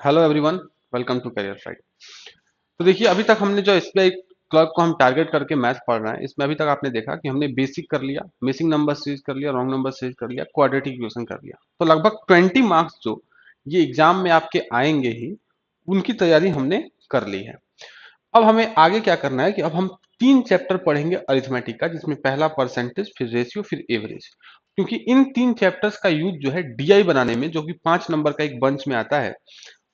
Hello everyone, welcome to career fight. तो देखिए, अभी तक हमने जो एसबीआई क्लर्क को हम टारगेट करके मैथ पढ़ रहे हैं, इसमें अभी तक आपने देखा कि हमने बेसिक कर लिया, मिसिंग नंबर सीरीज कर लिया, रॉन्ग नंबर सीरीज कर लिया, क्वाड्रेटिक इक्वेशन कर लिया। तो लगभग 20 मार्क्स जो ये एग्जाम में आपके आएंगे ही, उनकी तैयारी हमने कर ली है। अब हमें आगे क्या करना है कि अब हम 3 चैप्टर पढ़ेंगे अरिथमेटिक का, जिसमें पहला परसेंटेज, फिर रेशियो, फिर एवरेज। क्योंकि इन 3 चैप्टर्स का यूज जो है डीआई बनाने में, जो कि 5 नंबर का एक बंच में आता है,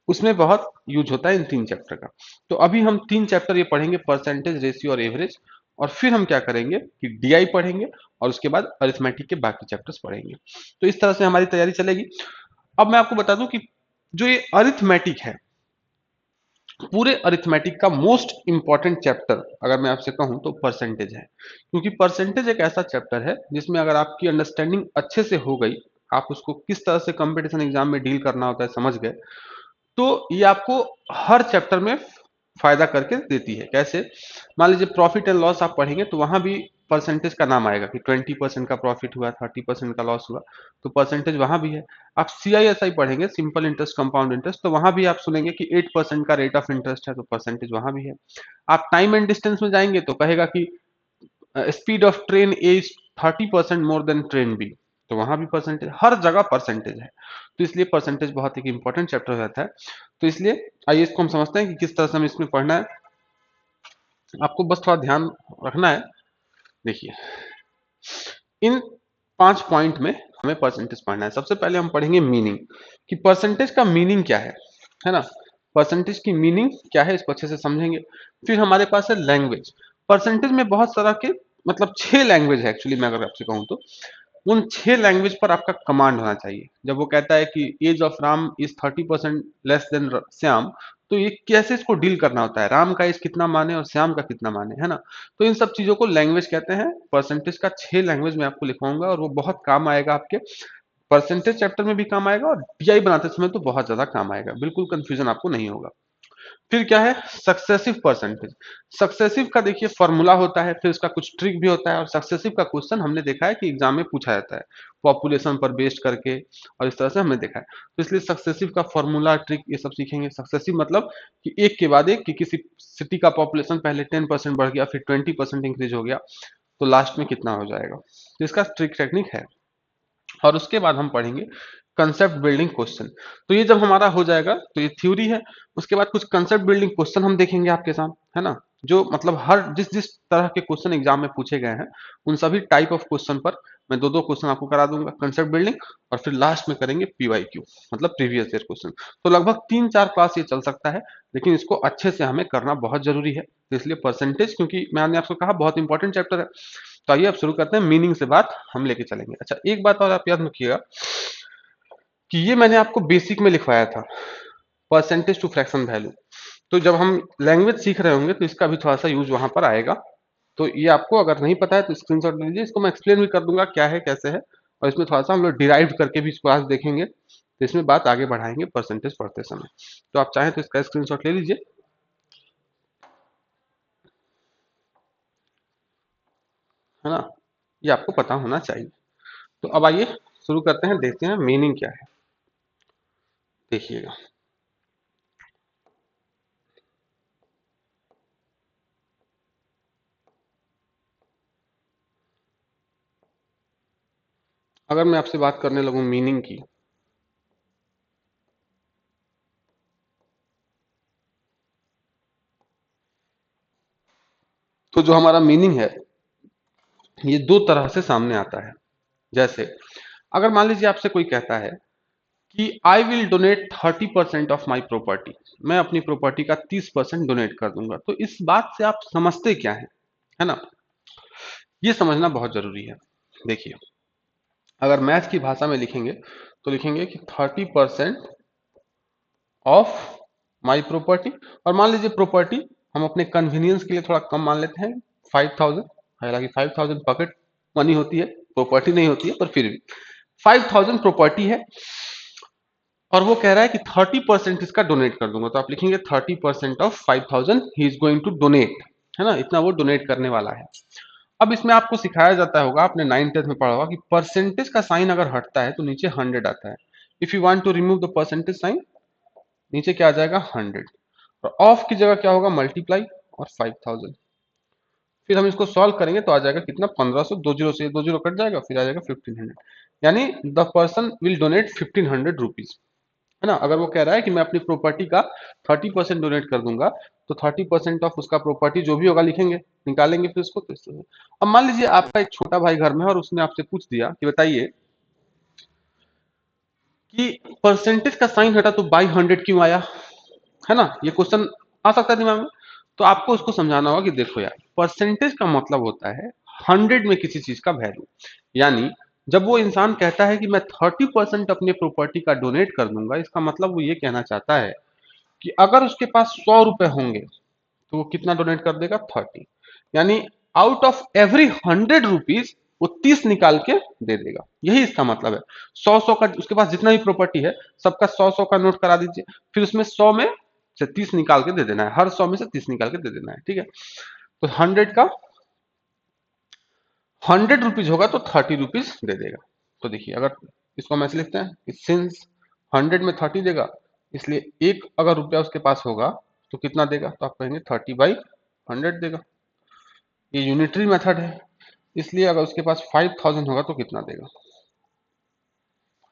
उसमें बहुत यूज होता है इन 3 चैप्टर का। तो अभी हम 3 चैप्टर ये पढ़ेंगे, परसेंटेज, रेशियो और एवरेज। और फिर हम क्या करेंगे कि डीआई पढ़ेंगे और उसके बाद अरिथमेटिक के बाकी चैप्टर्स पढ़ेंगे। तो इस तरह से हमारी तैयारी चलेगी। अब मैं आपको बता दूं कि जो ये अरिथमेटिक है, पूरे अरिथमेटिक का मोस्ट इंपॉर्टेंट चैप्टर अगर मैं आपसे कहूं तो परसेंटेज है। क्योंकि परसेंटेज एक ऐसा चैप्टर है जिसमें अगर आपकी अंडरस्टैंडिंग अच्छे से हो गई, आप उसको किस तरह से कंपटीशन एग्जाम में डील करना होता है समझ गए, तो ये आपको हर चैप्टर में फायदा करके देती है। कैसे? मान लीजिए प्रॉफिट एंड लॉस आप पढ़ेंगे तो वहां भी परसेंटेज का नाम आएगा कि 20% का प्रॉफिट हुआ, 30% का लॉस हुआ, तो परसेंटेज वहां भी है। आप सीआईएसआई पढ़ेंगे, सिंपल इंटरेस्ट कंपाउंड इंटरेस्ट, तो वहां भी आप सुनेंगे कि 8% का रेट ऑफ इंटरेस्ट है, तो परसेंटेज वहां भी है। आप टाइम एंड डिस्टेंस में जाएंगे तो कहेगा कि speed of train A is 30% more than train B, तो वहां भी परसेंटेज, हर जगह परसेंटेज है। तो इसलिए परसेंटेज बहुत एक इंपॉर्टेंट चैप्टर हो जाता है। तो इसलिए आइए इसको हम समझते हैं कि किस तरह से हमें इसमें पढ़ना है। आपको बस थोड़ा ध्यान रखना है। देखिए, इन 5 पॉइंट में हमें परसेंटेज पढ़ना है। सबसे पहले हम पढ़ेंगे मीनिंग, कि परसेंटेज का मीनिंग क्या है ना। परसेंटेज की मीनिंग क्या है, इसको अच्छे से समझेंगे। फिर हमारे पास है लैंग्वेज। परसेंटेज में बहुत सारा के मतलब 6 लैंग्वेज है एक्चुअली, मैं अगर आपसे कहूँ तो उन 6 लैंग्वेज पर आपका कमांड होना चाहिए। जब वो कहता है कि age of Ram is 30% less than Shyam, तो ये कैसे इसको डील करना होता है, राम का एज कितना माने और श्याम का कितना माने, है ना। तो इन सब चीजों को लैंग्वेज कहते हैं। परसेंटेज का 6 लैंग्वेज में आपको लिखवाऊंगा और वो बहुत काम आएगा आपके। परसेंटेज चैप्टर में भी काम आएगा और डीआई बनाते समय तो बहुत ज्यादा काम आएगा, बिल्कुल कंफ्यूजन आपको नहीं होगा। फिर क्या है? Successive percentage. सक्सेसिव का देखिए फॉर्मूला होता है, फिर उसका कुछ ट्रिक भी होता है, और सक्सेसिव का क्वेश्चन हमने देखा है कि एग्जाम में पूछा जाता है पॉपुलेशन पर बेस्ड करके, और इस तरह से हमने देखा है। तो इसलिए सक्सेसिव का फॉर्मूला, ट्रिक, ये सब सीखेंगे। सक्सेसिव मतलब कि एक के बाद एक, कि किसी सिटी का पॉपुलेशन पहले 10% बढ़ गया, फिर 20% इंक्रीज हो गया, तो लास्ट में कितना हो जाएगा, तो इसका ट्रिक टेक्निक है। और उसके बाद हम पढ़ेंगे कंसेप्ट बिल्डिंग क्वेश्चन। तो ये जब हमारा हो जाएगा तो ये थ्योरी है। उसके बाद कुछ कंसेप्ट बिल्डिंग क्वेश्चन हम देखेंगे आपके साथ, है ना, जो मतलब हर जिस जिस तरह के क्वेश्चन एग्जाम में पूछे गए हैं, उन सभी टाइप ऑफ क्वेश्चन पर मैं दो दो क्वेश्चन आपको करा दूंगा, कंसेप्ट बिल्डिंग। और फिर लास्ट में करेंगे पीवाईक्यू, मतलब प्रीवियस ईयर क्वेश्चन। तो लगभग 3-4 क्लास ये चल सकता है, लेकिन इसको अच्छे से हमें करना बहुत जरूरी है। तो इसलिए परसेंटेज, क्योंकि मैंने आपको कहा बहुत इंपॉर्टेंट चैप्टर है। तो आइए अब शुरू करते हैं, मीनिंग से बात हम लेके चलेंगे। अच्छा, एक बात और आप याद रखिएगा कि ये मैंने आपको बेसिक में लिखवाया था, परसेंटेज टू फ्रैक्शन वैल्यू। तो जब हम लैंग्वेज सीख रहे होंगे तो इसका भी थोड़ा सा यूज वहां पर आएगा। तो ये आपको अगर नहीं पता है तो स्क्रीनशॉट ले लीजिए, इसको मैं एक्सप्लेन भी कर दूंगा क्या है कैसे है। और इसमें थोड़ा सा हम लोग डिराइव करके भी इसको आज देखेंगे, तो इसमें बात आगे बढ़ाएंगे परसेंटेज पढ़ते समय। तो आप चाहें तो इसका स्क्रीनशॉट ले लीजिए, है ना, ये आपको पता होना चाहिए। तो अब आइए शुरू करते हैं, देखते हैं मीनिंग क्या है। देखिएगा, अगर मैं आपसे बात करने लगूं मीनिंग की, तो जो हमारा मीनिंग है ये दो तरह से सामने आता है। जैसे अगर मान लीजिए आपसे कोई कहता है कि I will donate 30% of my property, मैं अपनी प्रॉपर्टी का 30% डोनेट कर दूंगा, तो इस बात से आप समझते क्या है ना, ये समझना बहुत जरूरी है। देखिए, अगर मैथ की भाषा में लिखेंगे तो लिखेंगे कि 30% ऑफ माई प्रॉपर्टी, और मान लीजिए प्रॉपर्टी हम अपने कन्वीनियंस के लिए थोड़ा कम मान लेते हैं, 5000। हालांकि 5000 पॉकेट मनी होती है, प्रॉपर्टी नहीं होती है, पर फिर भी 5000 प्रॉपर्टी है। और वो कह रहा है कि 30% इसका डोनेट कर दूंगा, तो आप लिखेंगे 30% ऑफ 5000 ही इज गोइंग टू डोनेट, है ना, इतना वो डोनेट करने वाला है। अब इसमें आपको सिखाया जाता होगा, आपने 9th-10th में पढ़ा होगा कि परसेंटेज का साइन अगर हटता है तो नीचे 100 आता है। If you want to remove the percentage sign, नीचे क्या आ जाएगा 100, और ऑफ की जगह क्या होगा मल्टीप्लाई और 5000। फिर हम इसको सॉल्व करेंगे तो आ जाएगा कितना 1500, दो जीरो से दो जीरो कट जाएगा, फिर आ जाएगा 1500, यानी the person will donate 1500 rupees, है ना। अगर वो कह रहा है कि मैं अपनी प्रॉपर्टी का 30% डोनेट कर दूंगा, तो 30% ऑफ उसका प्रॉपर्टी जो भी होगा लिखेंगे, निकालेंगे फिर उसको तो इससे। अब मान लीजिए आपका एक छोटा भाई घर में है और उसने आपसे पूछ दिया कि बताइए कि परसेंटेज का साइन हटा तो बाई 100 क्यों आया, है ना। ये क्वेश्चन आ सकता है दिमाग में। तो आपको उसको समझाना होगा कि देखो यार, परसेंटेज का मतलब होता है 100 में किसी चीज का वैल्यू, यानी जब वो इंसान कहता है कि मैं 30% अपने प्रॉपर्टी का डोनेट कर दूंगा, इसका मतलब वो ये कहना चाहता है कि अगर उसके पास 100 रुपए होंगे तो वो कितना डोनेट कर देगा 30, यानी आउट ऑफ एवरी 100 रुपीज वो 30 निकाल के दे देगा, यही इसका मतलब है। 100 का उसके पास जितना भी प्रॉपर्टी है सबका 100 का नोट करा दीजिए, फिर उसमें 100 में से 30 निकाल के दे देना है, हर 100 में से 30 निकाल के दे देना है, ठीक है। तो 100 का 100 रुपीज होगा तो 30 रुपीज दे देगा। तो देखिए अगर इसको हम ऐसे लिखते हैं कि सिंस 100 में 30 देगा, इसलिए एक अगर रुपया उसके पास होगा तो कितना देगा, तो आप कहेंगे 30/100 देगा। ये यूनिटरी मेथड है, इसलिए अगर उसके पास 5000 होगा तो कितना देगा,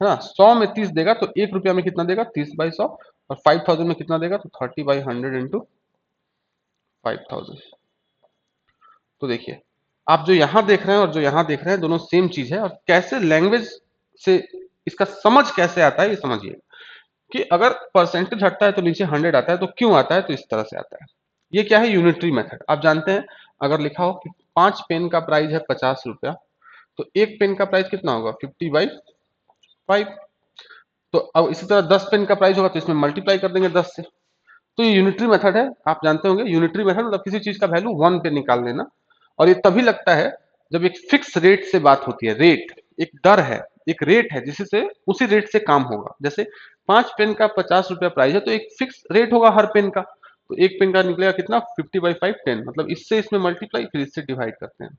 है ना। 100 में 30 देगा तो एक रुपया में कितना देगा 30/100, और 5000 में कितना देगा तो 30/100 इंटू 5000। तो देखिए आप जो यहां देख रहे हैं और जो यहां देख रहे हैं दोनों सेम चीज है, और कैसे लैंग्वेज से इसका समझ कैसे आता है ये समझिए कि अगर परसेंटेज हटता है तो नीचे 100 आता है, तो क्यों आता है, तो इस तरह से आता है। ये क्या है यूनिटरी मेथड, आप जानते हैं। अगर लिखा हो कि 5 पेन का प्राइस है 50 रुपया, तो एक पेन का प्राइस कितना होगा 50/5। तो अब इसी तरह 10 पेन का प्राइस होगा तो इसमें मल्टीप्लाई कर देंगे 10 से। तो ये यूनिटरी मेथड है, आप जानते होंगे। यूनिटरी मेथड मतलब किसी चीज का वैल्यू 1 पे निकाल लेना, और ये तभी लगता है जब एक फिक्स रेट से बात होती है। रेट एक दर है, एक रेट है जिससे उसी रेट से काम होगा। जैसे 5 पेन का 50 रुपया प्राइस है तो एक फिक्स रेट होगा हर पेन का, तो एक पेन का निकलेगा कितना 50/5 10, मतलब इससे इसमें मल्टीप्लाई फिर इससे डिवाइड करते हैं।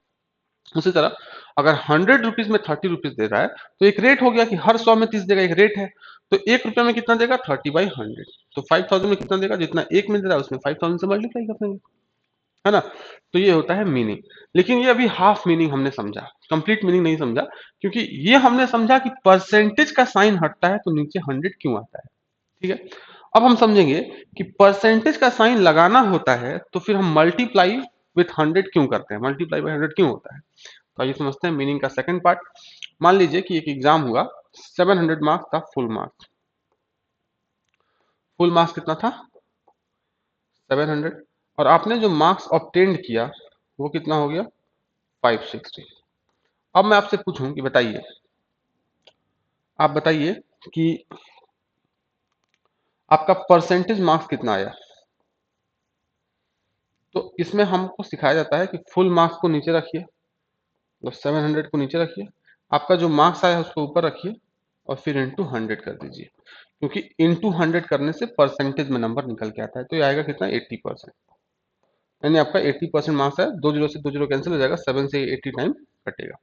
उसी तरह अगर 100 रुपीज में 30 रुपीज दे रहा है तो एक रेट हो गया कि हर 100 में 30 देगा, एक रेट है। तो एक रुपये में कितना देगा 30/100, तो 5000 में कितना देगा, जितना एक में दे रहा है उसमें 5000 से मल्टीप्लाई कर देंगे, है ना। तो ये होता है मीनिंग। लेकिन ये अभी हाफ मीनिंग हमने समझा, कंप्लीट मीनिंग नहीं समझा, क्योंकि ये हमने समझा कि परसेंटेज का साइन हटता है तो नीचे 100 क्यों आता है, ठीक है। अब हम समझेंगे कि परसेंटेज का साइन लगाना होता है तो फिर हम मल्टीप्लाई विथ 100 क्यों करते हैं, मल्टीप्लाई बाय 100 क्यों होता है। तो आइए समझते हैं मीनिंग का सेकंड पार्ट। मान लीजिए कि एक एग्जाम हुआ, 700 मार्क्स था फुल मार्क्स। फुल मार्क्स कितना था 700, और आपने जो मार्क्स ऑब्टेंड किया वो कितना हो गया 560। अब मैं आपसे पूछूं कि बताइए, आप बताइए कि आपका परसेंटेज मार्क्स कितना आया। तो इसमें हमको सिखाया जाता है कि फुल मार्क्स को नीचे रखिए, मतलब 700 को नीचे रखिए, आपका जो मार्क्स आया है उसको ऊपर रखिए, और फिर इंटू 100 कर दीजिए, क्योंकि इंटू 100 करने से परसेंटेज में नंबर निकल के आता है। तो ये आएगा कितना 80%, यानी आपका 80% मार्क्स है। दो जीरो से दो जीरो कैंसिल हो जाएगा, 7 से 80 टाइम कटेगा।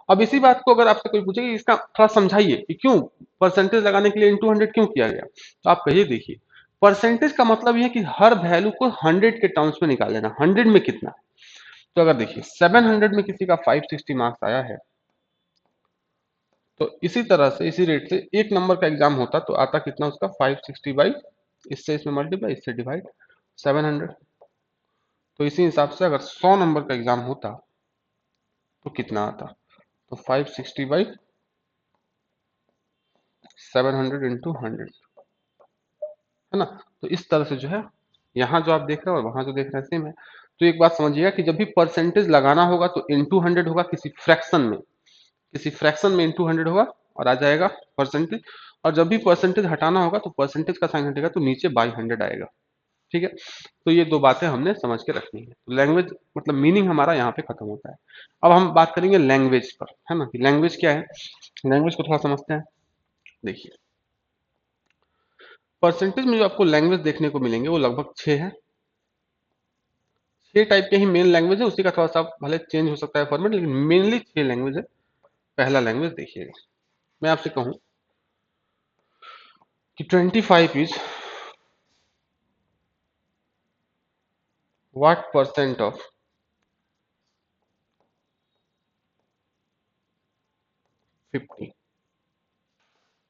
अब इसी बात को अगर आपसे कोई पूछे कि इसका थोड़ा समझाइए कि क्यों परसेंटेज लगाने के लिए इंटू 100 क्यों किया गया, तो आप कहिए देखिए, परसेंटेज का मतलब ये है कि हर वैल्यू को 100 के टर्म्स में निकाल लेना, 100 में कितना। तो अगर देखिए 700 में किसी का 560 मार्क्स आया है, तो इसी तरह से इसी रेट से एक नंबर का एग्जाम होता तो आता कितना उसका 560 इससे इसमें मल्टीप्लाई इससे डिवाइड 700। तो इसी हिसाब से अगर 100 नंबर का एग्जाम होता तो कितना आता, तो 560/700 इंटू 100, है ना। तो इस तरह से जो है यहाँ जो आप देख रहे हैं और वहां जो देख रहे हैं सेम है। तो एक बात समझिएगा कि जब भी परसेंटेज लगाना होगा तो इंटू 100 होगा, किसी फ्रैक्शन में, किसी फ्रैक्शन में इंटू 100 होगा और आ जाएगा परसेंटेज। और जब भी परसेंटेज हटाना होगा तो परसेंटेज का साइन हटेगा तो नीचे बाई 100 आएगा, ठीक है। तो ये दो बातें हमने समझ के रखनी है। तो लैंग्वेज मतलब मीनिंग हमारा यहाँ पे खत्म होता है। अब हम बात करेंगे लैंग्वेज पर, है ना, कि लैंग्वेज क्या है। लैंग्वेज को थोड़ा समझते हैं। देखिए परसेंटेज में जो आपको लैंग्वेज देखने को मिलेंगे वो लगभग 6 है। 6 टाइप के ही मेन लैंग्वेज है, उसी का थोड़ा सा भले चेंज हो सकता है फॉर्मेट, लेकिन मेनली 6 लैंग्वेज है। पहला लैंग्वेज देखिएगा, मैं आपसे कहूँ कि 25 इज व्हाट परसेंट ऑफ 50,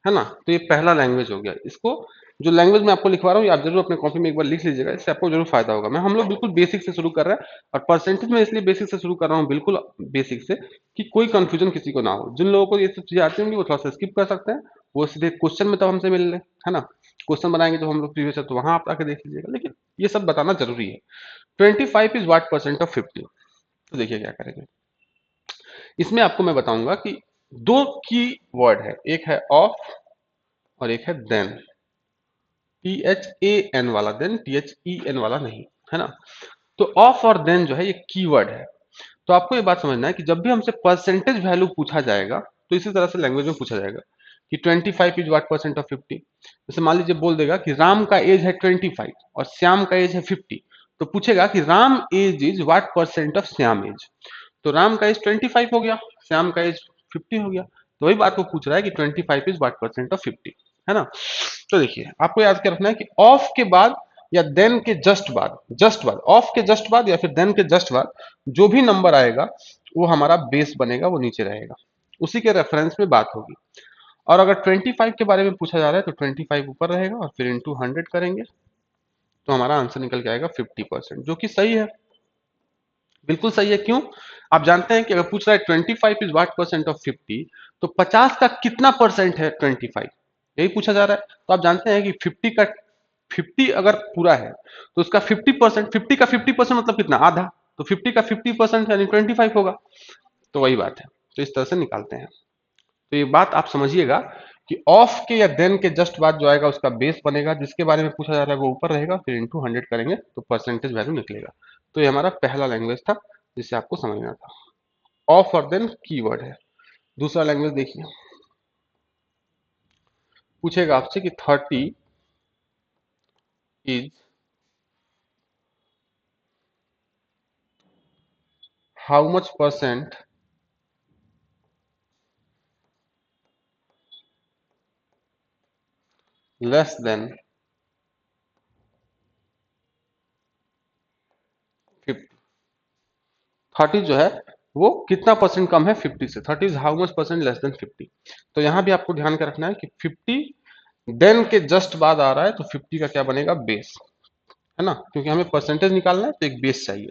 है ना। तो ये पहला लैंग्वेज हो गया। इसको जो लैंग्वेज मैं आपको लिखवा रहा हूँ ये आप जरूर अपने कॉपी में एक बार लिख लीजिएगा, इससे आपको जरूर फायदा होगा। मैं हम लोग बिल्कुल बेसिक से शुरू कर रहे हैं, और परसेंटेज में इसलिए बेसिक से शुरू कर रहा हूँ, बिल्कुल बेसिक से, कि कोई कंफ्यूजन किसी को ना हो। जिन लोगों को ये सब चीजें आती होंगी वो थोड़ा सा स्किप कर सकते हैं, वो सीधे क्वेश्चन में तो हमसे मिल ले, है ना। क्वेश्चन बनाएंगे जो हम लोग प्रीवियस है तो वहां आप आके देख लीजिएगा, लेकिन ये सब बताना जरूरी है। 25 इज व्हाट परसेंट ऑफ 50। तो देखिए क्या करेंगे इसमें, आपको मैं बताऊंगा कि दो की वर्ड है, एक है ऑफ और एक है देन। THAN वाला, देन THEN वाला नहीं, है ना। तो ऑफ और देन जो है ये कीवर्ड है। तो आपको ये बात समझना है कि जब भी हमसे परसेंटेज वैल्यू पूछा जाएगा तो इसी तरह से लैंग्वेज में पूछा जाएगा कि 25 इज व्हाट परसेंट ऑफ 50। जैसे मान लीजिए बोल देगा कि राम का एज है 25 और श्याम का एज है 50, तो पूछेगा कि Ram age is what percent of Shyam age. तो राम का एज 25 हो गया, श्याम का एज 50 हो गया। तो वही बात वो पूछ रहा है कि 25 इज व्हाट परसेंट ऑफ 50, है ना। तो देखिए आपको याद क्या रखना है कि ऑफ के बाद या देन के जस्ट बाद ऑफ के जस्ट बाद या फिर देन के जस्ट बाद जो भी नंबर आएगा वो हमारा बेस बनेगा, वो नीचे रहेगा, उसी के रेफरेंस में बात होगी। और अगर 25 के बारे में पूछा जा रहा है तो 25 ऊपर रहेगा और फिर इंटू 100 करेंगे तो हमारा आंसर निकल के आएगा 50%, जो कि सही है, बिल्कुल सही है। क्यों? आप जानते हैं कि अगर पूछ रहा है 25 इज व्हाट परसेंट ऑफ 50, तो 50 का कितना परसेंट है 25, यही पूछा जा रहा है। तो आप जानते हैं कि 50 अगर पूरा है तो उसका 50%, 50 का 50% मतलब कितना, आधा। तो 50 का 50% यानी 25 होगा। तो वही बात है, तो इस तरह से निकालते हैं। तो ये बात आप समझिएगा कि ऑफ के या देन के जस्ट बाद जो आएगा उसका बेस बनेगा, जिसके बारे में पूछा जा रहा है वो ऊपर रहेगा, फिर इंटू 100 करेंगे तो परसेंटेज वैल्यू निकलेगा। तो ये हमारा पहला लैंग्वेज था जिसे आपको समझना था। ऑफ और देन कीवर्ड है। दूसरा लैंग्वेज देखिए, पूछेगा आपसे कि 30 is how much percent less than 50। 30 जो है वो कितना परसेंट कम है 50 से, 30 is how much percent less than 50। तो यहां भी आपको ध्यान का रखना है कि 50 देन के जस्ट बाद आ रहा है तो 50 का क्या बनेगा, बेस, है ना। क्योंकि हमें परसेंटेज निकालना है तो एक बेस चाहिए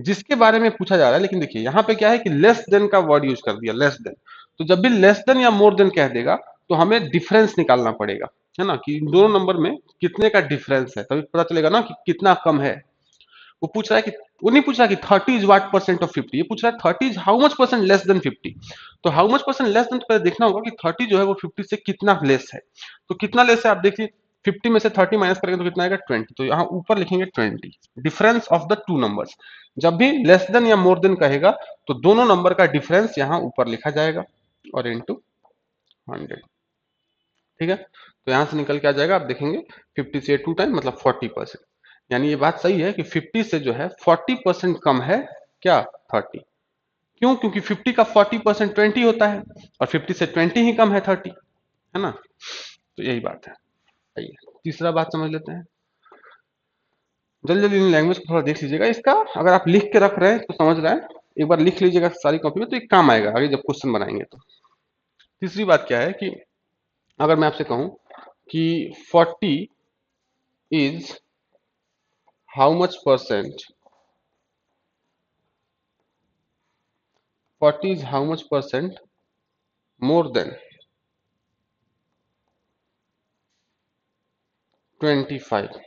जिसके बारे में पूछा जा रहा है। लेकिन देखिए यहाँ पे क्या है कि लेस देन का वर्ड यूज कर दिया, लेस देन। तो जब भी लेस देन या मोर देन कह देगा तो हमें डिफरेंस निकालना पड़ेगा, है ना, कि इन दोनों नंबर में कितने का डिफरेंस है, तभी पता चलेगा ना कि कितना कम है। वो पूछ रहा है कि, वो नहीं पूछ रहा कि 30 इज व्हाट परसेंट ऑफ 50, ये पूछ रहा है 30 is how much percent less than 50। तो how much percent less than तो पहले देखना होगा कि 30 जो है वो 50 से कितना लेस है। तो कितना लेस है आप देखिए, 50 में से 30 माइनस करेंगे तो कितना आएगा 20, तो यहाँ ऊपर लिखेंगे 20, difference of the two numbers. जब भी लेस देन या मोर देन कहेगा तो दोनों नंबर का डिफरेंस यहाँ ऊपर लिखा जाएगा और इंटू 100, ठीक है। तो यहां से निकल के आ जाएगा, आप देखेंगे 50 से 2 टाइम मतलब 40%। यानी ये बात सही है कि 50 से जो है 40% कम है क्या, 30। क्यों? क्योंकि 50 का 40% 20 होता है और 50 से 20 ही कम है 30, है ना। तो यही बात है। आइए तीसरा बात समझ लेते हैं। जल्दी जल्दी इन लैंग्वेज को थोड़ा देख लीजिएगा। इसका अगर आप लिख के रख रहे हैं तो समझ रहे हैं, एक बार लिख लीजिएगा सारी कॉपी में तो एक काम आएगा आगे जब क्वेश्चन बनाएंगे तो। तीसरी बात क्या है कि अगर मैं आपसे कहूं कि 40 is how much percent, 40 is how much percent more than 25।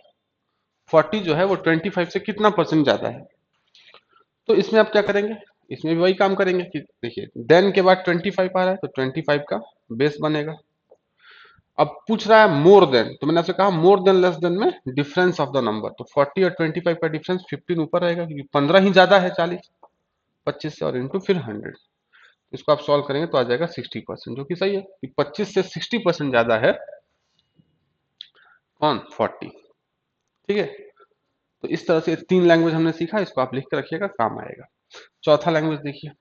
40 जो है वो 25 से कितना परसेंट ज्यादा है। तो इसमें आप क्या करेंगे, इसमें भी वही काम करेंगे कि देखिए देन के बाद 25 आ रहा है तो 25 का बेस बनेगा। अब पूछ रहा है मोर देन, तो मैंने आपसे कहा मोर देन लेस देन में डिफरेंस ऑफ द नंबर, तो 40 और 25 का डिफरेंस 15 ऊपर रहेगा क्योंकि 15 ही ज्यादा है 25 से, और इंटू फिर 100। इसको आप सॉल्व करेंगे तो आ जाएगा 60%, जो कि सही है कि 25 से 60% ज्यादा है कौन, 40, ठीक है। तो इस तरह से 3 लैंग्वेज हमने सीखा, इसको आप लिख के रखिएगा, काम आएगा। चौथा लैंग्वेज देखिए,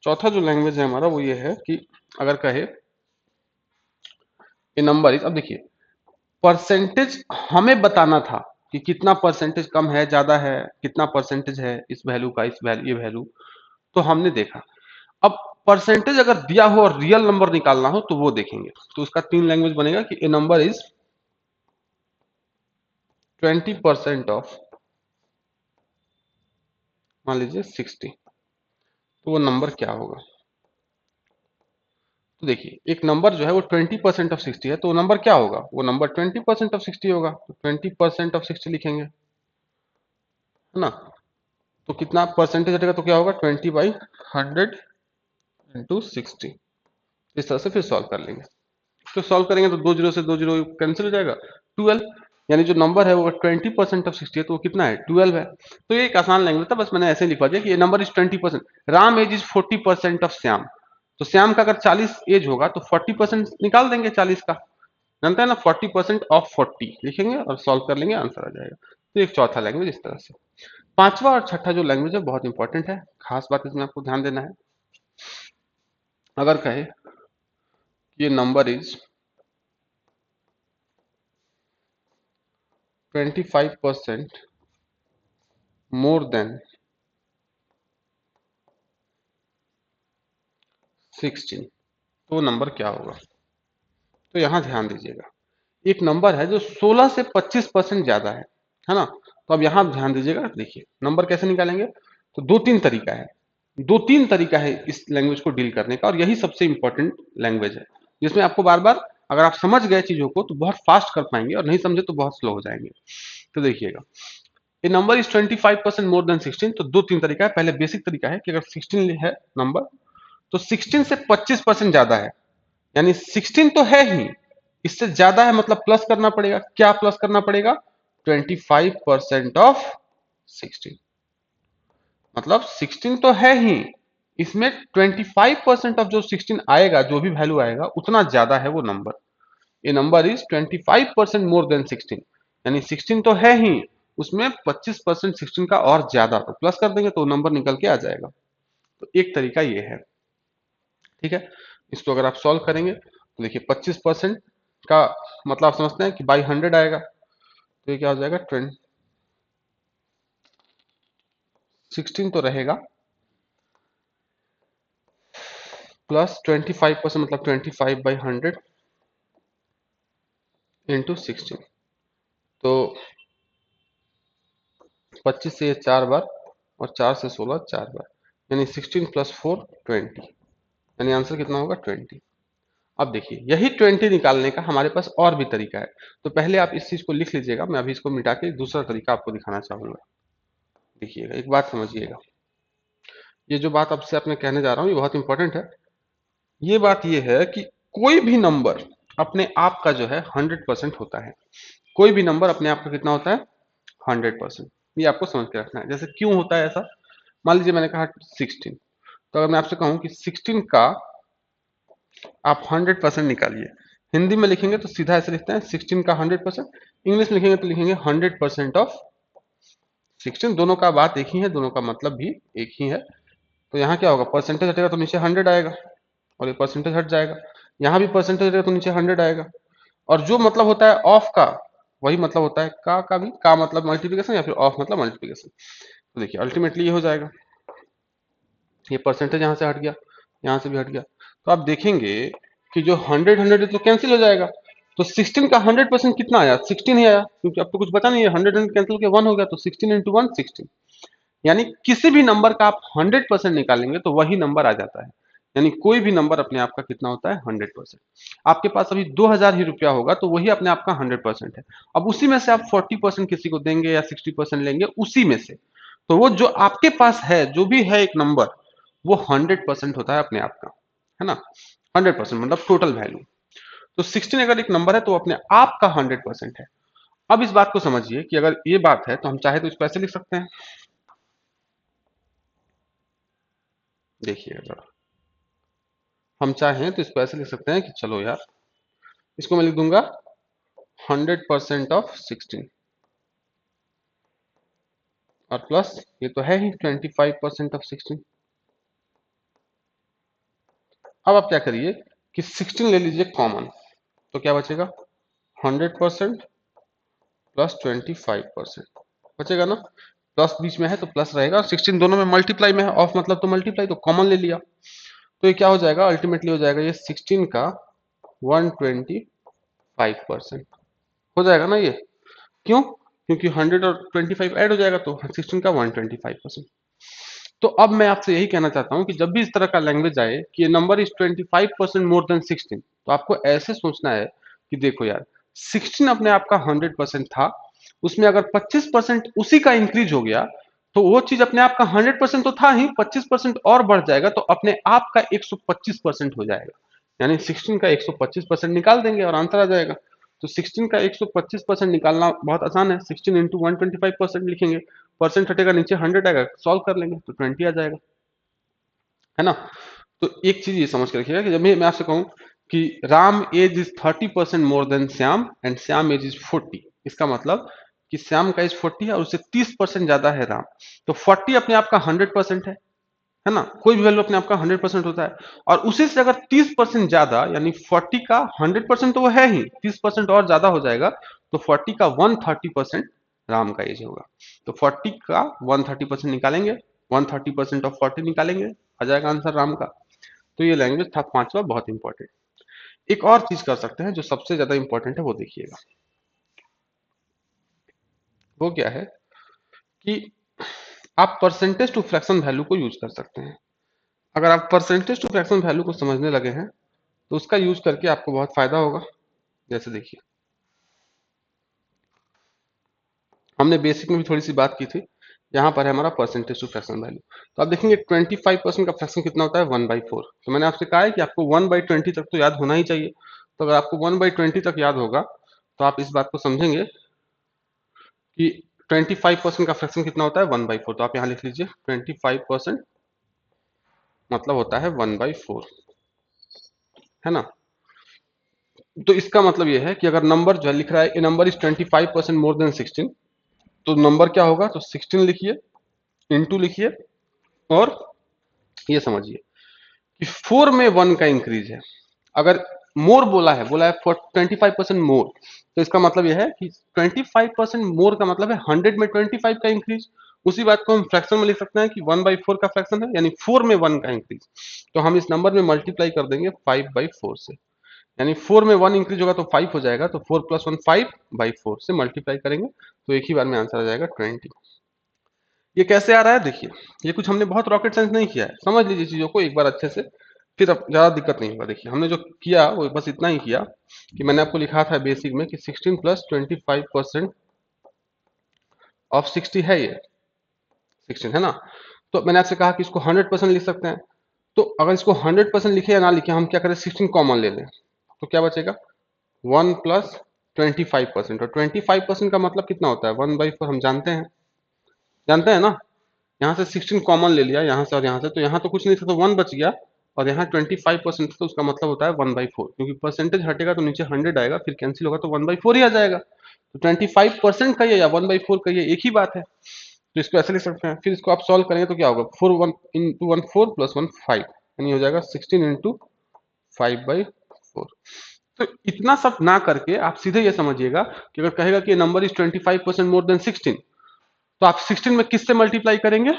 चौथा जो लैंग्वेज है हमारा वो ये है कि अगर कहे ए नंबर इज, अब देखिए परसेंटेज हमें बताना था कि कितना परसेंटेज कम है, ज्यादा है, कितना परसेंटेज है इस वैल्यू का, इस वैल्यू, ये वैल्यू, तो हमने देखा। अब परसेंटेज अगर दिया हो और रियल नंबर निकालना हो तो वो देखेंगे। तो उसका तीन लैंग्वेज बनेगा कि ए नंबर इज 20% ऑफ, मान लीजिए 60, तो वो नंबर क्या होगा? तो देखिए एक नंबर जो है वो 20% ऑफ 60 है, तो वो नंबर क्या होगा? वो नंबर 20% ऑफ 60 होगा, तो 20% ऑफ 60 लिखेंगे, है ना। तो कितना परसेंटेज हटेगा तो क्या होगा? 20/100 इंटू 60। इस तरह से फिर सॉल्व कर लेंगे। तो सॉल्व करेंगे तो दो जीरो से दो जीरो कैंसिल हो जाएगा, 12। यानी जो नंबर है वो 20% ऑफ 60 है, तो वो कितना है? 12 है। तो ये एक आसान लैंग्वेज था, बस मैंने ऐसे ही लिखवा दिया कि ये number is 20%। Ram age is 40% of Shyam. तो श्याम का अगर 40 एज होगा तो 40% निकाल देंगे 40 का, जानते हैं ना, 40% ऑफ 40 लिखेंगे और सॉल्व कर लेंगे, आंसर आ जाएगा। तो एक चौथा लैंग्वेज इस तरह से। पांचवा और छठा जो लैंग्वेज है बहुत इंपॉर्टेंट है, खास बात इसमें आपको ध्यान देना है। अगर कहे ये नंबर इज 25% मोर देन 16, तो नंबर क्या होगा? तो यहां ध्यान दीजिएगा, एक नंबर है जो 16 से 25% ज्यादा है ना। तो अब यहां ध्यान दीजिएगा, देखिए नंबर कैसे निकालेंगे। तो दो तीन तरीका है, दो तीन तरीका है इस लैंग्वेज को डील करने का, और यही सबसे इंपॉर्टेंट लैंग्वेज है जिसमें आपको बार बार, अगर आप समझ गए चीजों को तो बहुत फास्ट कर पाएंगे, और नहीं समझे तो बहुत स्लो हो जाएंगे। तो देखिएगा, ये नंबर इज 25% मोर देन 16, तो दो तीन तरीका है। पहले बेसिक तरीका है कि अगर 16 है नंबर, तो 16 से 25% ज्यादा है, यानी 16 तो है ही, इससे ज्यादा है मतलब प्लस करना पड़ेगा। क्या प्लस करना पड़ेगा? 25% ऑफ 16। मतलब 16 तो है ही, इसमें 25% ऑफ जो 16 आएगा, जो भी वैल्यू आएगा उतना ज्यादा है वो number. A number is 25% more than 16, यानी 16 तो है ही, उसमें 25% 16 का और ज्यादा, तो प्लस कर देंगे तो नंबर निकल के आ जाएगा। तो एक तरीका ये है, ठीक है। इसको अगर आप सॉल्व करेंगे तो देखिए 25% का मतलब आप समझते हैं कि बाई 100 आएगा, तो ये क्या हो जाएगा? 16 तो रहेगा, प्लस 25% मतलब 25/100 इंटू 16। तो 25 से ये 4 बार, और 4 से 16 4 बार, यानी 16 प्लस 4 20, यानी आंसर कितना होगा? 20। अब देखिए यही 20 निकालने का हमारे पास और भी तरीका है। तो पहले आप इस चीज को लिख लीजिएगा, मैं अभी इसको मिटा के दूसरा तरीका आपको दिखाना चाहूंगा। देखिएगा, एक बात समझिएगा, ये जो बात आपसे आपने कहने जा रहा हूँ ये बहुत इंपॉर्टेंट है। ये बात ये है कि कोई भी नंबर अपने आप का जो है 100% होता है। कोई भी नंबर अपने आप का कितना होता है? 100%। ये आपको समझ के रखना है। जैसे क्यों होता है ऐसा? मान लीजिए मैंने कहा 16, तो अगर मैं आपसे कहूं कि 16 का आप 100% निकालिए, हिंदी में लिखेंगे तो सीधा ऐसे लिखते हैं 16 का 100%, इंग्लिश में लिखेंगे तो लिखेंगे 100% ऑफ 16। दोनों का बात एक ही है, दोनों का मतलब भी एक ही है। तो यहाँ क्या होगा? परसेंटेज हटेगा तो नीचे 100 आएगा, और ये परसेंटेज हट जाएगा। यहाँ भी परसेंटेज हटेगा तो नीचे 100 आएगा। और जो मतलब होता है ऑफ का, वही मतलब होता है का भी। का मतलब मल्टीप्लिकेशन, या फिर ऑफ मतलब मल्टीप्लिकेशन। तो देखिए अल्टीमेटली ये हो जाएगा, ये परसेंटेज यहाँ से हट गया, यहाँ से भी हट गया। तो आप देखेंगे कि जो 100 100 तो कैंसिल हो जाएगा। तो 16 का 100% कितना आया? 16 ही आया, क्योंकि अब तो कुछ बचा नहीं है। 100 100 कैंसिल के 1 हो गया, तो 16 इंटू 1 16। यानी किसी भी नंबर का आप 100% निकालेंगे तो वही नंबर आ जाता है। यानी कोई भी नंबर अपने आप का कितना होता है? 100%। आपके पास अभी 2000 ही रुपया होगा तो वही अपने आप का 100% है। अब उसी में से आप 40% किसी को देंगे या 60% लेंगे उसी में से, तो वो जो आपके पास है, जो भी है एक नंबर, वो 100% होता है अपने आप का, है ना। 100% मतलब टोटल वैल्यू। तो 16 अगर एक नंबर है तो वो अपने आप का 100% है। अब इस बात को समझिए कि अगर ये बात है तो हम चाहे तो इसको ऐसे लिख सकते हैं। देखिए जरा, हम चाहें तो इसको ऐसे लिख सकते हैं कि चलो यार, इसको मैं लिख दूंगा 100% ऑफ 16, और प्लस ये तो है ही 25% ऑफ 16। अब आप क्या करिए कि 16 ले लीजिए कॉमन, तो क्या बचेगा? 100% प्लस 25% बचेगा ना। प्लस बीच में है तो प्लस रहेगा, और 16 दोनों में मल्टीप्लाई में है, ऑफ मतलब तो मल्टीप्लाई, तो कॉमन ले लिया। तो ये क्या हो जाएगा, अल्टीमेटली हो जाएगा ये 16 का 125% हो जाएगा ना ये। क्यों? क्योंकि 100 और 25 ऐड हो जाएगा तो 16 का 125%। तो अब मैं आपसे यही कहना चाहता हूं कि जब भी इस तरह का लैंग्वेज आए कि ये नंबर इज 25% मोर देन 16, तो आपको ऐसे सोचना है कि देखो यार, 16 अपने आप का 100% था, उसमें अगर 25% उसी का इंक्रीज हो गया तो वो चीज अपने आप का 100% तो था ही, 25% और बढ़ जाएगा तो अपने आप का 125% हो जाएगा। यानी 16 का 125% निकाल देंगे और आंसर आ जाएगा। तो 16 का 125% निकालना बहुत आसान है, 16 इंटू 125% लिखेंगे, परसेंट हटेगा नीचे 100 आएगा, सॉल्व कर लेंगे तो 20 आ जाएगा, है ना। तो एक चीज ये समझ के रखिएगा कि जब मैं आपसे कहूं कि Ram age is 30% more than Shyam and Shyam age is 40, इसका मतलब कि श्याम का एज 40 है और उससे 30% ज्यादा है राम। तो 40 अपने आप का 100% है ना, कोई भी वैल्यू अपने आप का 100% होता है, और उसी से अगर 30% ज्यादा यानी 40 का 100% तो वो है ही, 30% और ज्यादा हो जाएगा तो 40 का 130% राम का एज होगा। तो 40 का 130% निकालेंगे, 130% ऑफ 40 निकालेंगे, आ जाएगा आंसर राम का। तो ये लैंग्वेज था पांचवा, बहुत इंपॉर्टेंट। एक और चीज कर सकते हैं जो सबसे ज्यादा इंपॉर्टेंट है, वो देखिएगा। वो क्या है कि आप परसेंटेज टू फ्रैक्शन वैल्यू को यूज कर सकते हैं। अगर आप परसेंटेज टू फ्रैक्शन वैल्यू को समझने लगे हैं तो उसका यूज करके आपको बहुत फायदा होगा। जैसे देखिए, हमने बेसिक में भी थोड़ी सी बात की थी, यहाँ पर है हमारा परसेंटेज टू फ्रैक्शन वैल्यू। तो आप देखेंगे 25% का फ्रैक्शन कितना होता है, 1/4। तो मैंने आपसे कहा है कि आपको 1/20 तक तो याद होना ही चाहिए। तो अगर आपको 1/20 तक याद होगा तो आप इस बात को समझेंगे कि 25% का फ्रैक्शन कितना होता है, 1/4। तो आप यहाँ लिख लीजिए 25% मतलब होता है 1/4, है ना। तो इसका मतलब यह है कि अगर नंबर जो है लिख रहा है ए नंबर इज 25% मोर देन 16, तो नंबर क्या होगा, तो 16 लिखिए, इंटू लिखिए, और ये समझिए कि 4 में 1 का इंक्रीज है। अगर मोर बोला है 25% मोर, तो इसका मतलब यह है कि 25% मोर का मतलब है 100 में 25 का इंक्रीज। उसी बात को हम फ्रैक्शन में लिख सकते हैं कि 1/4 का फ्रैक्शन है, यानी 4 में 1 का इंक्रीज। तो हम इस नंबर में मल्टीप्लाई कर देंगे 5/4 से, यानी 4 में 1 इंक्रीज होगा तो 5 हो जाएगा, तो 4 प्लस 1 5/4 से मल्टीप्लाई करेंगे तो एक ही बार में आंसर आ जाएगा 20। ये कैसे आ रहा है देखिए, ये कुछ हमने बहुत रॉकेट साइंस नहीं किया है, समझ लीजिए चीजों को एक बार अच्छे से, फिर अब ज्यादा दिक्कत नहीं होगा। देखिए हमने जो किया वो बस इतना ही किया कि मैंने आपको लिखा था बेसिक में कि 16 प्लस 25% ऑफ 60 है ये 16, है ना। तो मैंने आपसे कहा कि इसको 100% लिख सकते हैं। तो अगर इसको 100% लिखे या ना लिखे, हम क्या करें, 16 कॉमन ले लें, तो क्या बचेगा, 1 प्लस 25%, और 25% का मतलब कितना होता है, 1/4 हम जानते हैं ना। यहाँ से 16 कॉमन ले लिया, यहाँ से और यहाँ से, तो यहाँ तो कुछ नहीं था तो 1 बच गया, और यहाँ 25% तो उसका मतलब होता है 1/4, क्योंकि परसेंटेज हटेगा तो नीचे 100 आएगा, फिर कैंसिल होगा तो 1/4 ही आ जाएगा। तो 25% का ये या 1/4 का ये एक ही बात है, तो इसको ऐसे लिख सकते हैं। फिर इसको आप सॉल्व करेंगे तो क्या होगा, 4 1 इंटू 1 4 प्लस 1 5, यानी हो जाएगा 16 इंटू 5/4। तो इतना सब ना करके आप सीधे ये समझिएगा कि अगर कहेगा कि नंबर इज 25% मोर देन 16, तो आप 16 में किससे मल्टीप्लाई करेंगे,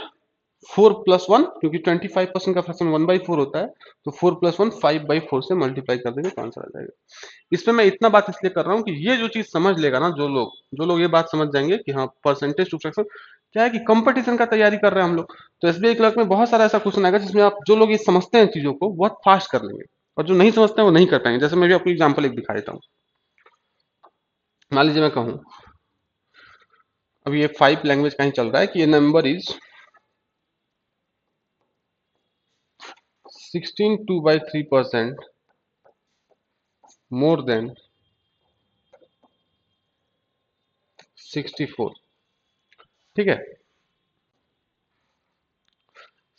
4 प्लस 1, क्योंकि 25% का फ्रैक्शन 1/4 होता है, तो 4 प्लस 1 5/4 से मल्टीप्लाई कर देंगे तो आंसर आ जाएगा। इसमें मैं इतना बात इसलिए कर रहा हूँ कि ये जो चीज समझ लेगा ना, जो लोग ये बात समझ जाएंगे कि हाँ परसेंटेज टू फ्रैक्शन क्या है, कि कंपटीशन का तैयारी कर रहे हैं हम लोग, तो एसबीआई क्लर्क में बहुत सारा ऐसा क्वेश्चन आएगा जिसमें आप जो लोग ये समझते हैं चीजों को बहुत फास्ट कर लेंगे, और जो नहीं समझते हैं वो नहीं कर पाएंगे। जैसे मैं भी आपको एग्जाम्पल एक दिखा देता हूँ। मान लीजिए मैं कहूँ, अब ये 5 लैंग्वेज का ही चल रहा है कि ये नंबर इज 16 2/3% मोर देन 64, ठीक है।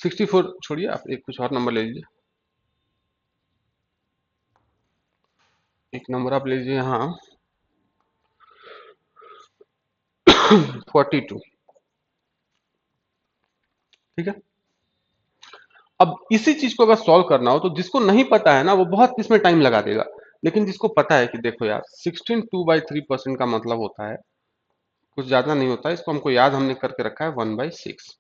64 छोड़िए, आप एक कुछ और नंबर ले लीजिए, एक नंबर आप ले लीजिए यहाँ 42, ठीक है। अब इसी चीज को अगर सॉल्व करना हो तो जिसको नहीं पता है ना वो बहुत इसमें टाइम लगा देगा, लेकिन जिसको पता है कि देखो यार 16 2/3% का मतलब होता है कुछ ज्यादा नहीं होता है, इसको हमको याद हमने करके रखा है 1/6।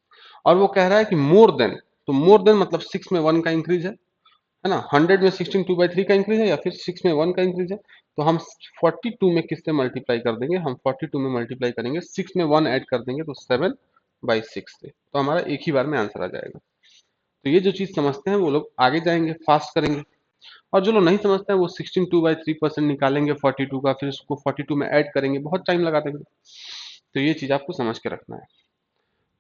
और वो कह रहा है कि मोर देन, तो मोर देन मतलब 6 में 1 का इंक्रीज है ना, 100 में 16 2/3 का इंक्रीज है या फिर 6 में 1 का इंक्रीज है, तो हम 42 में किससे मल्टीप्लाई कर देंगे, हम 42 में मल्टीप्लाई करेंगे 6 में 1 ऐड कर देंगे तो 7/6 से, तो हमारा एक ही बार में आंसर आ जाएगा। तो ये जो चीज समझते हैं वो लोग आगे जाएंगे, फास्ट करेंगे। और जो लोग नहीं समझते हैं वो 16 2/3% निकालेंगे 42 का, फिर उसको 42 में ऐड करेंगे, बहुत टाइम लगा देंगे। तो ये चीज आपको समझ के रखना है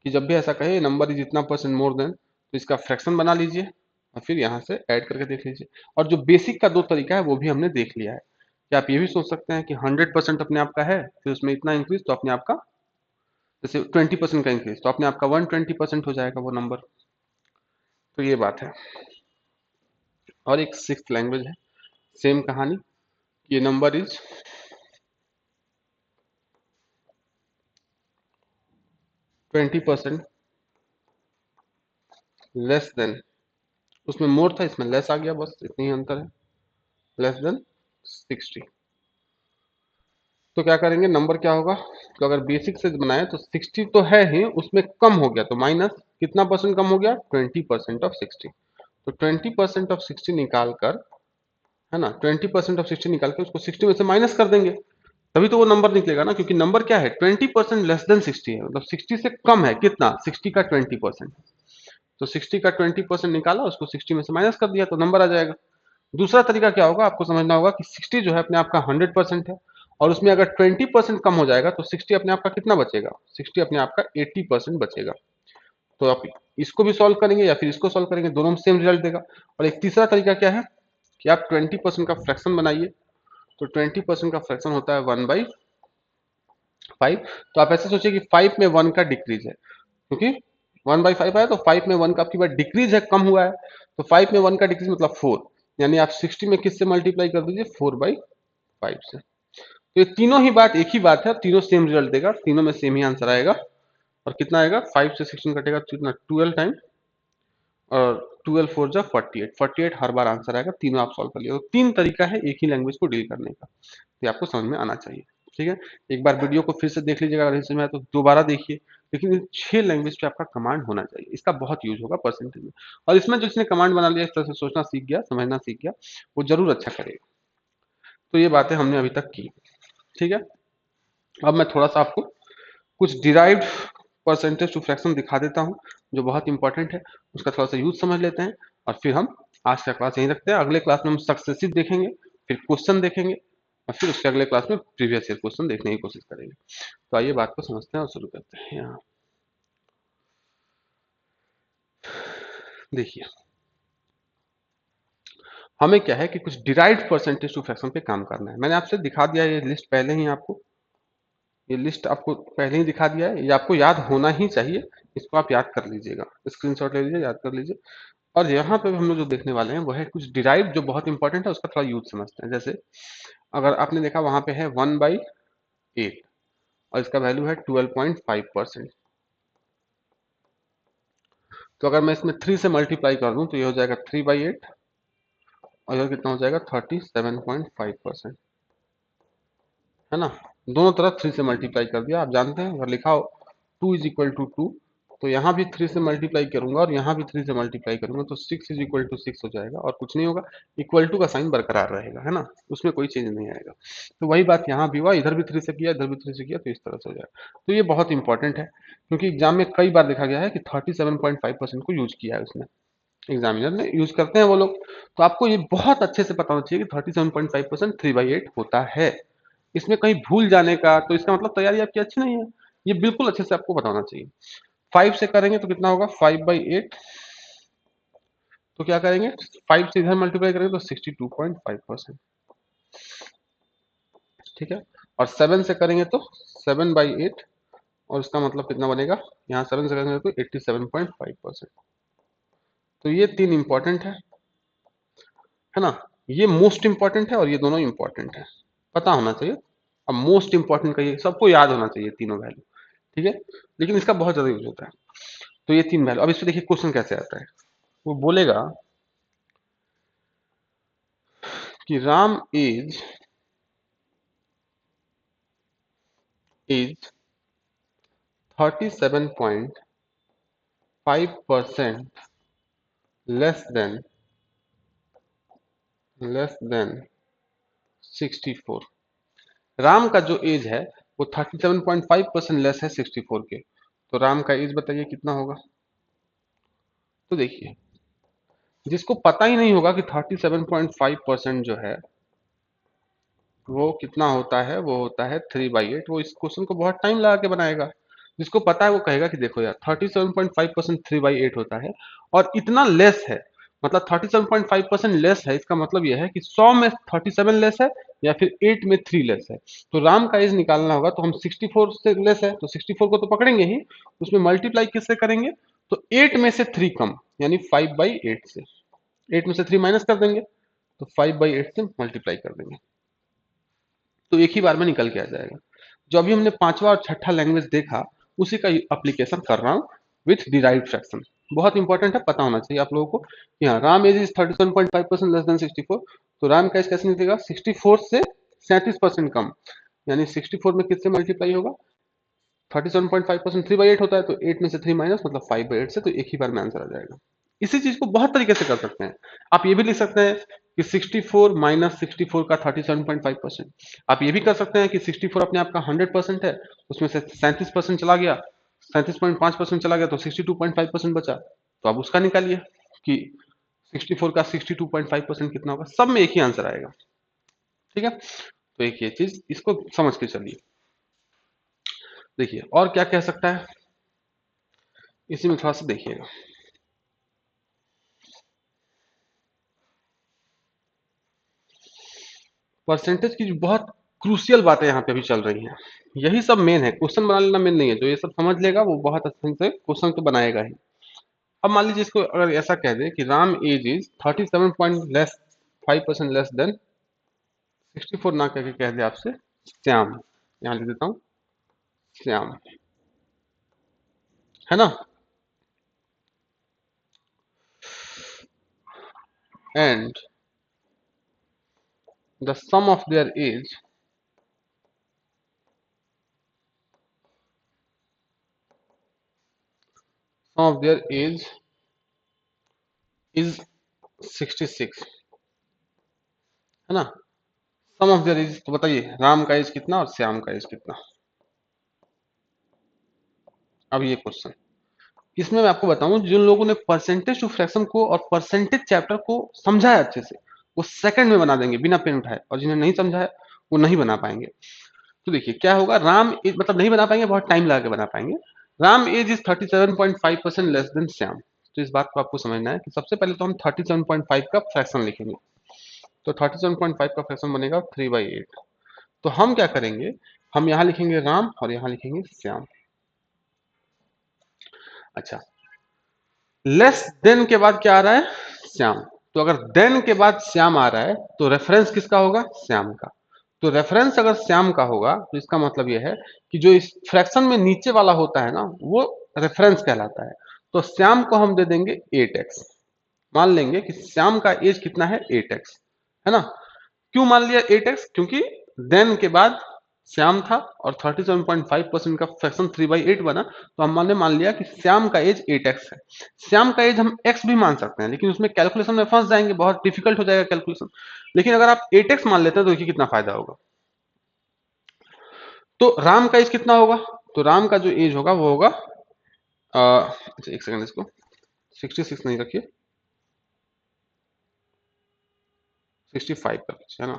कि जब भी ऐसा कहे नंबर इज इतना परसेंट मोर देन, तो इसका फ्रैक्शन बना लीजिए और फिर यहाँ से ऐड करके देख लीजिए। और जो बेसिक का दो तरीका है वो भी हमने देख लिया है कि आप ये भी सोच सकते हैं कि 100% अपने आप का है, फिर उसमें इतना इंक्रीज तो अपने आप का, जैसे 20% का इंक्रीज तो अपने आप का 120% हो जाएगा वो नंबर। तो ये बात है। और एक सिक्स्थ लैंग्वेज है, सेम कहानी, ये नंबर इज 20% लेस देन, उसमें मोर था इसमें लेस आ गया, बस इतनी ही अंतर है, लेस देन 60। तो क्या करेंगे, नंबर क्या होगा, तो अगर बेसिक से बनाए तो 60 तो है ही, उसमें कम हो गया तो माइनस कितना परसेंट कम हो गया, 20% ऑफ 60। तो 20% ऑफ 60 निकाल कर, है ना, 20% ऑफ 60 निकाल कर उसको 60 में से माइनस कर देंगे, तभी तो वो नंबर निकलेगा ना, क्योंकि नंबर क्या है 20% लेस देन 60 है, मतलब 60 से कम है कितना, 60 का 20%। तो 60 का 20% निकाला, उसको 60 में से माइनस कर दिया तो नंबर आ जाएगा। दूसरा तरीका क्या होगा, आपको समझना होगा कि 60 जो है अपने आप का 100% है, और उसमें अगर 20% कम हो जाएगा तो 60 अपने आप का कितना बचेगा, 60 अपने आप का 80% बचेगा। तो आप इसको भी सॉल्व करेंगे या फिर इसको सॉल्व करेंगे, दोनों में सेम रिजल्ट देगा। और एक तीसरा तरीका क्या है कि आप 20% का फ्रैक्शन बनाइए, तो 20% का फ्रैक्शन होता है 1/5। तो आप ऐसे सोचिए कि 5 में 1 का डिक्रीज है, क्योंकि 1/5 आया तो 5 में 1 का आपकी बात डिक्रीज है, कम हुआ है, तो 5 में 1 का डिक्रीज मतलब 4, यानी आप 60 में किससे मल्टीप्लाई कर दीजिए, 4/5 से। तो ये तीनों ही बात एक ही बात है, तीनों सेम रिजल्ट देगा, तीनों में सेम ही आंसर आएगा। और कितना आएगा, 5 से 16 कटेगा तो कितना, 12 टाइम, और 12 4 जा 48, 48 हर बार आंसर आएगा, तीनों आप सॉल्व कर लिया। तो तीन तरीका है एक ही लैंग्वेज को डील करने का, ये आपको समझ में आना चाहिए। ठीक है, एक बार वीडियो को फिर से देख लीजिएगा, अगर समझ में आए तो दोबारा देखिए, लेकिन इन 6 लैंग्वेज पे आपका कमांड होना चाहिए, इसका बहुत यूज होगा परसेंटेज में। और इसमें जो इसने कमांड बना लिया, इस तरह से सोचना सीख गया, समझना सीख गया, वो जरूर अच्छा करेगा। तो ये बातें हमने अभी तक की। ठीक है, अब मैं थोड़ा सा आपको कुछ डिराइव्ड परसेंटेज टू फ्रैक्शन दिखा देता हूँ, जो बहुत इंपॉर्टेंट है, उसका थोड़ा सा यूज समझ लेते हैं, और फिर हम आज का क्लास यहीं रखते हैं। अगले क्लास में हम सक्सेसिव देखेंगे, फिर क्वेश्चन देखेंगे, और फिर उसके अगले क्लास में प्रीवियस ईयर क्वेश्चन देखने की कोशिश करेंगे। तो आइए बात को समझते हैं और शुरू करते हैं। यहाँ देखिए, हमें क्या है कि कुछ डिराइव्ड परसेंटेज टू फ्रैक्शन पे काम करना है। मैंने आपसे दिखा दिया है ये लिस्ट पहले ही, आपको ये लिस्ट आपको पहले ही दिखा दिया है, ये आपको याद होना ही चाहिए, इसको आप याद कर लीजिएगा, स्क्रीनशॉट ले लीजिए, याद कर लीजिए। और यहाँ पे हम लोग जो देखने वाले हैं वो है कुछ डिराइव जो बहुत इंपॉर्टेंट है, उसका थोड़ा यूज समझते हैं। जैसे अगर आपने देखा वहां पे है 1/8 और इसका वैल्यू है 12.5%, तो अगर मैं इसमें 3 से मल्टीप्लाई कर दूं तो ये हो जाएगा 3/8, और यह कितना हो जाएगा 37.5%, है ना। दोनों तरफ 3 से मल्टीप्लाई कर दिया। आप जानते हैं अगर लिखा हो 2 इज इक्वल टू 2, तो यहाँ भी 3 से मल्टीप्लाई करूंगा और यहाँ भी 3 से मल्टीप्लाई करूंगा, तो 6 इज इक्वल टू 6 हो जाएगा, और कुछ नहीं होगा, इक्वल टू का साइन बरकरार रहेगा, है ना, उसमें कोई चेंज नहीं आएगा। तो वही बात यहाँ भी हुआ, इधर भी 3 से किया, इधर भी 3 से किया, तो इस तरह से हो जाएगा। तो ये बहुत इंपॉर्टेंट है, क्योंकि एग्जाम में कई बार देखा गया है कि 37.5% को यूज किया है उसने, एग्जामिनर ने यूज करते हैं वो लोग। तो आपको ये बहुत अच्छे से पता होना चाहिए कि 37.5% 3/8 होता है। इसमें कहीं भूल जाने का तो इसका मतलब तैयारी आपकी अच्छी नहीं है, ये बिल्कुल अच्छे से आपको बताना चाहिए। 5 से करेंगे तो कितना होगा, 5/8, तो क्या करेंगे, 5 से इधर मल्टीप्लाई करेंगे तो 62.5%। ठीक है, और 7 से करेंगे तो 7/8, और इसका मतलब कितना बनेगा, यहाँ 7 से करेंगे तो 87.5%। तो ये तीन इंपॉर्टेंट है ना, ये मोस्ट इंपॉर्टेंट है और ये दोनों इंपॉर्टेंट है, पता होना चाहिए। अब मोस्ट इंपॉर्टेंट का ये सबको याद होना चाहिए तीनों वैल्यू। ठीक है, लेकिन इसका बहुत ज्यादा यूज होता है। तो ये तीन वैल्यू, अब इस पे देखिए क्वेश्चन कैसे आता है, वो बोलेगा कि Ram is 37.5% less than 64। Ram का जो एज है वो 37.5% लेस है 64 के। तो राम का एज बताइए कितना होगा। तो देखिए, जिसको पता ही नहीं होगा कि 37.5% जो है वो कितना होता है, वो होता है 3/8, वो इस क्वेश्चन को बहुत टाइम लगा के बनाएगा। जिसको पता है वो कहेगा कि देखो यार 37.5% 3/8 होता है और इतना लेस है, मतलब 37.5% लेस है, इसका मतलब यह है कि 100 में 37 लेस है या फिर 8 में 3 लेस है। तो राम का एज निकालना होगा तो हम 64 से लेस है तो 64 को तो पकड़ेंगे ही, उसमें मल्टीप्लाई किससे करेंगे, तो 8 में से 3 कम, यानी 5/8 से। 8 में से 3 माइनस कर देंगे तो 5/8 से मल्टीप्लाई कर देंगे, तो एक ही बार में निकल के आ जाएगा। जो अभी हमने पांचवा और छठा लैंग्वेज देखा उसी का एप्लीकेशन कर रहा हूँ विथ डिराइव्ड फ्रैक्शन। बहुत इंपॉर्टेंट है, पता होना चाहिए आप लोगों को कि हाँ Ram age is 37.5% less than 64। तो राम का एज कैसे निकलेगा, 64 से 37% कम, यानी 64 में किससे मल्टीप्लाई होगा, 37.5% 3/8 होता है तो 8 में से 3 माइनस मतलब 5/8 से, तो एक ही बार में आंसर आ जाएगा। इसी चीज को बहुत तरीके से कर सकते हैं। आप ये भी लिख सकते हैं कि 64 माइनस 64 का 37.5%। आप ये भी कर सकते हैं कि 64 अपने आप का 100% है, उसमें से 37% चला गया, 37.5% चला गया तो 62.5% बचा, तो आप उसका निकालिए कि 64 का 62.5% कितना होगा, सब में एक ही आंसर आएगा। ठीक है, तो एक ये चीज इसको समझ के चलिए। देखिए और क्या कह सकता है, इसी में थोड़ा सा देखिएगा। परसेंटेज की जो बहुत क्रूशियल बातें यहाँ पे भी चल रही हैं, यही सब मेन है, क्वेश्चन बना लेना मेन नहीं है, जो ये सब समझ लेगा वो बहुत अच्छे से क्वेश्चन तो बनाएगा ही। अब मान लीजिए इसको अगर ऐसा कह दे कि Ram age is 37.5% less than 64, ना कह के कह दे आपसे श्याम, यहाँ लिख देता हूँ श्याम, है ना, and the sum of their age is 66, है ना। सम ऑफ देयर एज, तो बताइए राम का एज कितना और श्याम का एज कितना। अब ये क्वेश्चन, इसमें मैं आपको बताऊं जिन लोगों ने परसेंटेज टू फ्रैक्शन को और परसेंटेज चैप्टर को समझा है अच्छे से, वो सेकंड में बना देंगे बिना पेन उठाए, और जिन्हें नहीं समझा है वो नहीं बना पाएंगे। तो देखिए क्या होगा, राम एज मतलब नहीं बना पाएंगे, बहुत टाइम लगा के बना पाएंगे। Ram age is 37.5% less than Shyam. तो इस बात को आपको समझना है कि सबसे पहले तो हम 37.5 का फ्रैक्शन लिखेंगे, तो 37.5 का फ्रैक्शन बनेगा 3/8। तो हम क्या करेंगे, हम यहाँ लिखेंगे राम और यहाँ लिखेंगे श्याम। अच्छा, लेस देन के बाद क्या आ रहा है, श्याम। तो अगर देन के बाद श्याम आ रहा है तो रेफरेंस किसका होगा, श्याम का। तो रेफरेंस अगर श्याम का होगा तो इसका मतलब यह है कि जो इस फ्रैक्शन में नीचे वाला होता है ना वो रेफरेंस कहलाता है। तो श्याम को हम दे देंगे 8x। मान लेंगे कि श्याम का एज कितना है, 8x, है ना। क्यों मान लिया 8x, क्योंकि देन के बाद श्याम था और 37.5% का फ्रैक्शन 3/8 बना, तो हमने मान लिया कि श्याम का एज 8x है। श्याम का एज हम x भी मान सकते हैं, लेकिन उसमें कैलकुलेशन में फंस जाएंगे, बहुत डिफिकल्ट हो जाएगा कैलकुलेशन। लेकिन अगर आप 8x मान लेते हैं तो देखिए कितना फायदा होगा। तो राम का एज कितना होगा, तो राम का जो एज होगा वो होगा अच्छा एक सेकंड, इसको 66 नहीं रखिए, 65 का पीछे, है ना।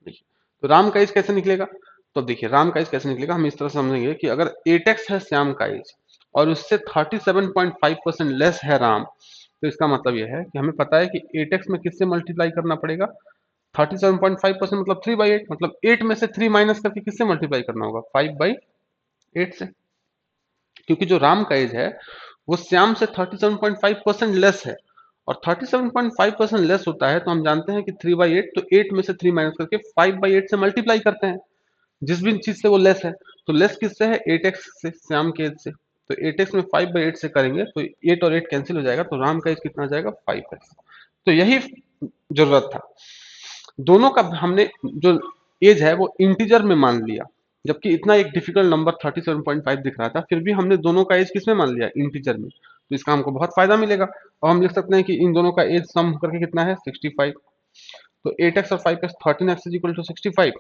देखिए तो राम का एज कैसे निकलेगा, तो अब देखिए राम का एज कैसे निकलेगा, हम इस तरह समझेंगे कि अगर 8x है श्याम का एज और उससे 37.5% लेस है राम, तो इसका मतलब यह है कि हमें पता है कि 8x में किससे मल्टीप्लाई करना पड़ेगा, 37.5% मतलब 3/8, मतलब 8 में से 3 माइनस करके किससे मल्टीप्लाई करना होगा, 5/8 से। क्योंकि जो राम का एज है वो श्याम से 37.5% लेस है, और 37.5% लेस होता है तो हम जानते हैं कि 3/8, तो 8 में से 3 माइनस करके 5/8 से मल्टीप्लाई करते हैं, जिस भी चीज से वो लेस है। तो लेस किससे है, 8x से, श्याम के एज से। तो 8x में 5/8 से करेंगे तो 8 और 8 कैंसिल हो जाएगा, तो राम का एज कितना आ जाएगा, 5x। तो यही जरूरत था। दोनों का हमने जो एज है वो इंटीजर में मान लिया, जबकि इतना एक डिफिकल्ट नंबर 37.5 दिख रहा था, फिर भी हमने दोनों का एज किसमें मान लिया, इंटीजर में। तो इसका हमको बहुत फायदा मिलेगा। और हम लिख सकते हैं कि इन दोनों का एज सम करके कितना है 65। तो 8x और 5x 13x is equal to 65।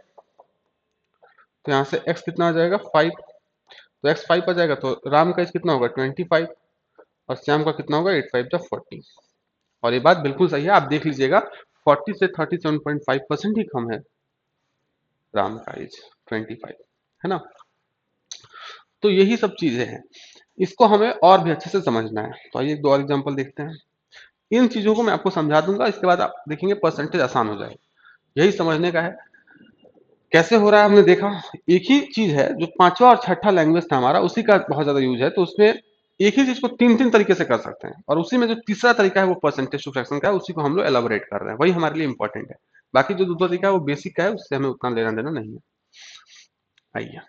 तो यहाँ से x कितना आ जाएगा 5। तो x 5 आ जाएगा, तो राम का एज कितना होगा 25 और श्याम का कितना होगा 8 5 40। और ये बात बिल्कुल सही है, आप देख लीजिएगा 40 से 37.5% ही कम है राम का एज 25, है ना। तो यही सब चीजें हैं, इसको हमें और भी अच्छे से समझना है। तो आइए एक दो और एग्जांपल देखते हैं। इन चीजों को मैं आपको समझा दूंगा, इसके बाद आप देखेंगे परसेंटेज आसान हो जाएगा। यही समझने का है कैसे हो रहा है। हमने देखा एक ही चीज है, जो पांचवा और छठा लैंग्वेज था हमारा, उसी का बहुत ज्यादा यूज है, तो उसमें एक ही चीज को तीन तीन तरीके से कर सकते हैं, और उसी में जो तीसरा तरीका है वो परसेंटेज टू फ्रैक्शन का है, उसी को हम लोग एलाबोरेट कर रहे हैं, वही हमारे लिए इंपॉर्टेंट है। बाकी जो दूसरा तरीका है वो बेसिक का है, उससे हमें उतना लेना देना नहीं है। आइए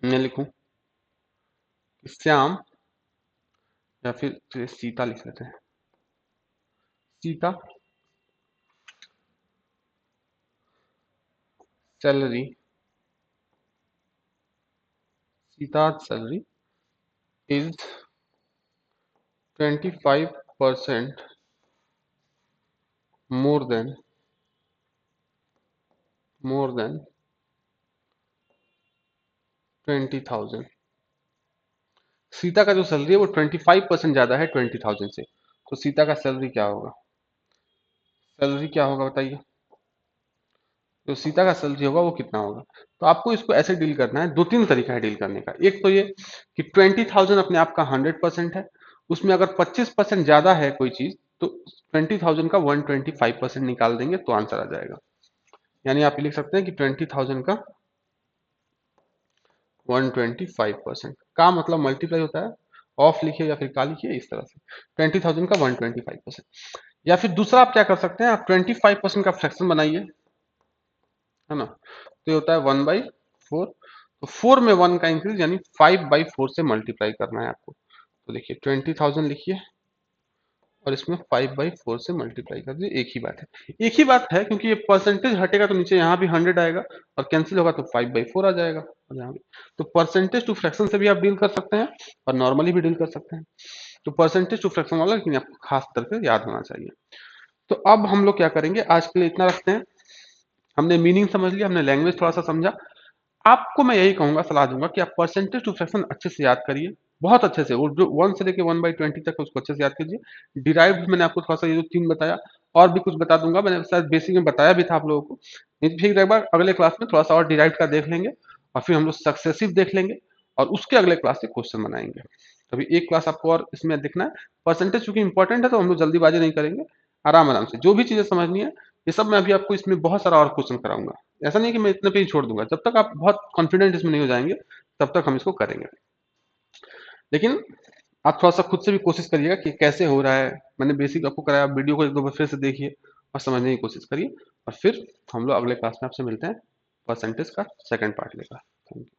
मैं लिखूं कि श्याम, या फिर चलिए सीता लिख लेते हैं, Sita salary, Sita salary is 25% more than 20,000। Sita का जो सैलरी है वो 25% ज्यादा है 20,000 से। तो सीता का सैलरी क्या होगा, सैलरी क्या होगा बताइए। जो सीता का सैलरी होगा वो कितना होगा। तो आपको इसको ऐसे डील करना है, दो तीन तरीका है डील करने का। एक तो ये कि 20,000 अपने आप का 100% है, उसमें अगर 25% ज्यादा है कोई चीज, तो 20,000 का 125% निकाल देंगे तो आंसर आ जाएगा। यानी आप ये लिख सकते हैं कि 20,000 का 125% का मतलब मल्टीप्लाई होता है, ऑफ लिखिए या फिर का लिखिए इस तरह से, 20,000 का 125%। या फिर दूसरा आप क्या कर सकते हैं, आप 25% का फ्रैक्शन बनाइए, है ना। तो ये होता है 1/4। तो 4 में 1 का इंक्रीज, यानी 5/4 से मल्टीप्लाई करना है आपको। तो देखिए 20,000 लिखिए और इसमें 5/4 से मल्टीप्लाई कर दीजिए। एक ही बात है, एक ही बात है, क्योंकि ये परसेंटेज हटेगा तो नीचे यहाँ भी 100 आएगा, और कैंसिल होगा तो 5/4 आ जाएगा। और यहाँ भी तो परसेंटेज टू फ्रैक्शन से भी आप डील कर सकते हैं और नॉर्मली भी डील कर सकते हैं। तो परसेंटेज टू फ्रैक्शन वाला लेकिन आपको खास करके याद होना चाहिए। तो अब हम लोग क्या करेंगे, आज के लिए इतना रखते हैं। हमने मीनिंग समझ लिया, हमने लैंग्वेज थोड़ा सा समझा। आपको मैं यही कहूंगा, सलाह दूंगा कि आप परसेंटेज टू फ्रैक्शन अच्छे से याद करिए, बहुत अच्छे से, और जो 1 से लेके 1/20 तक है उसको अच्छे से याद कीजिए। डिराइव्ड मैंने आपको थोड़ा सा ये जो तीन बताया, और भी कुछ बता दूंगा, मैंने शायद बेसिक में बताया भी था आप लोगों को। नहीं तो फिर एक बार अगले क्लास में थोड़ा सा और डिराइव्ड का देख लेंगे, और फिर हम लोग सक्सेसिव देख लेंगे, और उसके अगले क्लास से क्वेश्चन बनाएंगे। तो अभी एक क्लास आपको और इसमें देखना है। परसेंटेज चूंकि इंपॉर्टेंट है तो हम लोग जल्दीबाजी नहीं करेंगे, आराम आराम से जो भी चीजें समझनी है, ये सब मैं अभी आपको इसमें बहुत सारा और क्वेश्चन कराऊंगा। ऐसा नहीं कि मैं इतने पे ही छोड़ दूंगा, जब तक आप बहुत कॉन्फिडेंट इसमें नहीं हो जाएंगे तब तक हम इसको करेंगे। लेकिन आप थोड़ा सा खुद से भी कोशिश करिएगा कि कैसे हो रहा है। मैंने बेसिक आपको कराया, वीडियो को एक दो बार फिर से देखिए और समझने की कोशिश करिए, और फिर हम लोग अगले क्लास में आपसे मिलते हैं परसेंटेज का सेकंड पार्ट लेकर। Thank you.